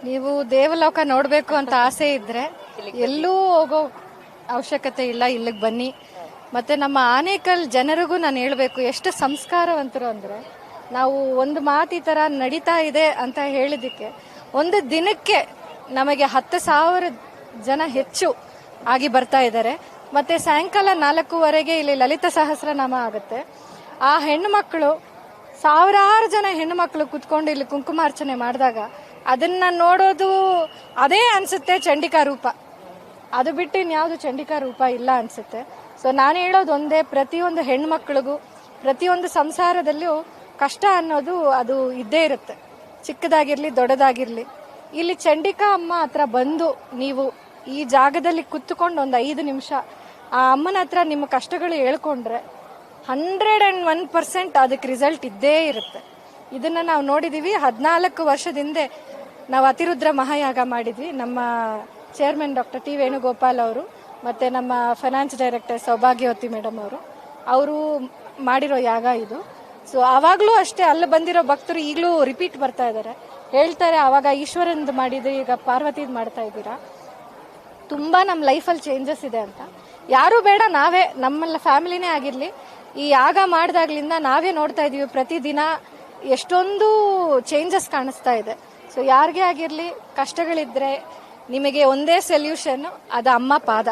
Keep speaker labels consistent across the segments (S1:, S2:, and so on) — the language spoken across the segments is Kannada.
S1: ನೀವು ದೇವಲೋಕ ನೋಡ್ಬೇಕು ಅಂತ ಆಸೆ ಇದ್ರೆ ಎಲ್ಲೂ ಹೋಗೋ ಅವಶ್ಯಕತೆ ಇಲ್ಲ, ಇಲ್ಲಿಗೆ ಬನ್ನಿ. ಮತ್ತೆ ನಮ್ಮ ಆನೇಕಲ್ ಜನರಿಗೂ ನಾನು ಹೇಳ್ಬೇಕು, ಎಷ್ಟು ಸಂಸ್ಕಾರವಂತರು ಅಂದ್ರೆ, ನಾವು ಒಂದು ಮಾತು ಈ ತರ ನಡೀತಾ ಇದೆ ಅಂತ ಹೇಳಿದಕ್ಕೆ ಒಂದು ದಿನಕ್ಕೆ ನಮಗೆ 10,000 ಜನ ಹೆಚ್ಚು ಆಗಿ ಬರ್ತಾ ಇದ್ದಾರೆ. ಮತ್ತೆ ಸಾಯಂಕಾಲ 4:15 ಇಲ್ಲಿ ಲಲಿತ ಸಹಸ್ರನಾಮ ಆಗುತ್ತೆ. ಆ ಹೆಣ್ಣುಮಕ್ಕಳು, ಸಾವಿರಾರು ಜನ ಹೆಣ್ಣುಮಕ್ಕಳು ಕುತ್ಕೊಂಡು ಇಲ್ಲಿ ಕುಂಕುಮಾರ್ಚನೆ ಮಾಡಿದಾಗ ಅದನ್ನ ನೋಡೋದು ಅದೇ ಅನ್ಸುತ್ತೆ ಚಂಡಿಕಾ ರೂಪ. ಅದು ಬಿಟ್ಟು ಇನ್ಯಾವುದು ಚಂಡಿಕಾ ರೂಪ ಇಲ್ಲ ಅನ್ಸುತ್ತೆ. ಸೊ ನಾನು ಹೇಳೋದು ಒಂದೇ, ಪ್ರತಿಯೊಂದು ಹೆಣ್ಮಕ್ಳಿಗೂ ಪ್ರತಿಯೊಂದು ಸಂಸಾರದಲ್ಲೂ ಕಷ್ಟ ಅನ್ನೋದು ಅದು ಇದ್ದೇ ಇರುತ್ತೆ, ಚಿಕ್ಕದಾಗಿರ್ಲಿ ದೊಡ್ಡದಾಗಿರ್ಲಿ. ಇಲ್ಲಿ ಚಂಡಿಕಾ ಅಮ್ಮ ಹತ್ರ ಬಂದು ನೀವು ಈ ಜಾಗದಲ್ಲಿ ಕುತ್ಕೊಂಡು ಒಂದು 5 ನಿಮಿಷ ಆ ಅಮ್ಮನ ಹತ್ರ ನಿಮ್ಮ ಕಷ್ಟಗಳು ಹೇಳ್ಕೊಂಡ್ರೆ 101% ಅದಕ್ಕೆ ರಿಸಲ್ಟ್ ಇದ್ದೇ ಇರುತ್ತೆ. ಇದನ್ನ ನಾವು ನೋಡಿದೀವಿ. 14 ವರ್ಷದಿಂದ ನಾವು ಅತಿರುದ್ರ ಮಹಾಯಾಗ ಮಾಡಿದ್ವಿ. ನಮ್ಮ ಚೇರ್ಮನ್ ಡಾಕ್ಟರ್ ಟಿ ವೇಣುಗೋಪಾಲ್ ಅವರು ಮತ್ತೆ ನಮ್ಮ ಫೈನಾನ್ಸ್ ಡೈರೆಕ್ಟರ್ ಸೌಭಾಗ್ಯವತಿ ಮೇಡಮ್ ಅವರು ಮಾಡಿರೋ ಯಾಗ ಇದು. ಸೊ ಅವಾಗ್ಲೂ ಅಷ್ಟೇ, ಅಲ್ಲಿ ಬಂದಿರೋ ಭಕ್ತರು ಈಗಲೂ ರಿಪೀಟ್ ಬರ್ತಾ ಇದ್ದಾರೆ, ಹೇಳ್ತಾರೆ ಅವಾಗ ಈಶ್ವರಂದು ಮಾಡಿದ್ರಿ, ಈಗ ಪಾರ್ವತಿದ್ ಮಾಡ್ತಾ ಇದ್ದೀರಾ. ತುಂಬಾ ನಮ್ಮ ಲೈಫಲ್ಲಿ ಚೇಂಜಸ್ ಇದೆ ಅಂತ. ಯಾರು ಬೇಡ, ನಾವೇ ನಮ್ಮ ಫ್ಯಾಮಿಲಿನೇ ಆಗಿರ್ಲಿ, ಈ ಯಾಗ ಮಾಡಿದಾಗ್ಲಿಂದ ನಾವೇ ನೋಡ್ತಾ ಇದೀವಿ ಪ್ರತಿದಿನ ಎಷ್ಟೊಂದು ಚೇಂಜಸ್ ಕಾಣಿಸ್ತಾ ಇದೆ. ಸೊ ಯಾರಿಗೇ ಆಗಿರ್ಲಿ ಕಷ್ಟಗಳಿದ್ರೆ ನಿಮಗೆ ಒಂದೇ ಸೊಲ್ಯೂಷನ್, ಅದು ಅಮ್ಮ ಪಾದ.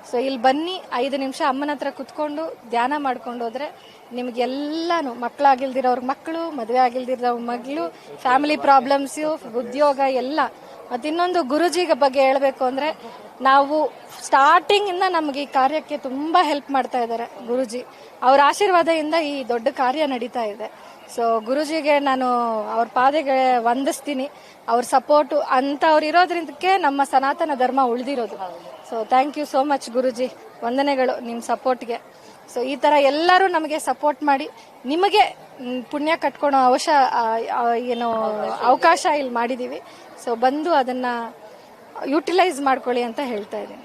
S1: ಸೊ ಇಲ್ಲಿ ಬನ್ನಿ, 5 ನಿಮಿಷ ಅಮ್ಮನ ಹತ್ರ ಕುತ್ಕೊಂಡು ಧ್ಯಾನ ಮಾಡ್ಕೊಂಡು ಹೋದ್ರೆ ನಿಮ್ಗೆಲ್ಲಾನು, ಮಕ್ಕಳಾಗಿಲ್ದಿರೋರ್ಗೆ ಮಕ್ಕಳು, ಮದುವೆ ಆಗಿಲ್ದಿರೋ ಮಗಳು, ಫ್ಯಾಮಿಲಿ ಪ್ರಾಬ್ಲಮ್ಸ್, ಉದ್ಯೋಗ ಎಲ್ಲ. ಮತ್ತೆ ಇನ್ನೊಂದು ಗುರುಜಿ ಬಗ್ಗೆ ಹೇಳ್ಬೇಕು ಅಂದ್ರೆ, ನಾವು ಸ್ಟಾರ್ಟಿಂಗ್ ಇಂದ ನಮ್ಗೆ ಈ ಕಾರ್ಯಕ್ಕೆ ತುಂಬಾ ಹೆಲ್ಪ್ ಮಾಡ್ತಾ ಇದ್ದಾರೆ ಗುರುಜಿ. ಅವ್ರ ಆಶೀರ್ವಾದದಿಂದ ಈ ದೊಡ್ಡ ಕಾರ್ಯ ನಡೀತಾ ಇದೆ. ಸೊ ಗುರುಜಿಗೆ ನಾನು ಅವ್ರ ಪಾದಗೆ ವಂದಿಸ್ತೀನಿ. ಅವ್ರ ಸಪೋರ್ಟ್ ಅಂತ ಅವ್ರು ಇರೋದ್ರಿಂದಕ್ಕೆ ನಮ್ಮ ಸನಾತನ ಧರ್ಮ ಉಳಿದಿರೋದು. So thank you so much Guruji, ವಂದನೆಗಳು ನಿಮ್ಮ ಸಪೋರ್ಟ್ಗೆ. ಸೊ ಈ ತರ ಎಲ್ಲರೂ ನಮಗೆ ಸಪೋರ್ಟ್ ಮಾಡಿ ನಿಮಗೆ ಪುಣ್ಯ ಕಟ್ಕೊಳೋ ಅವಕಾಶ ಇಲ್ಲಿ ಮಾಡಿದೀವಿ. ಸೊ ಬಂದು ಅದನ್ನ ಯುಟಿಲೈಸ್ ಮಾಡ್ಕೊಳ್ಳಿ ಅಂತ ಹೇಳ್ತಾ ಇದ್ದೀನಿ.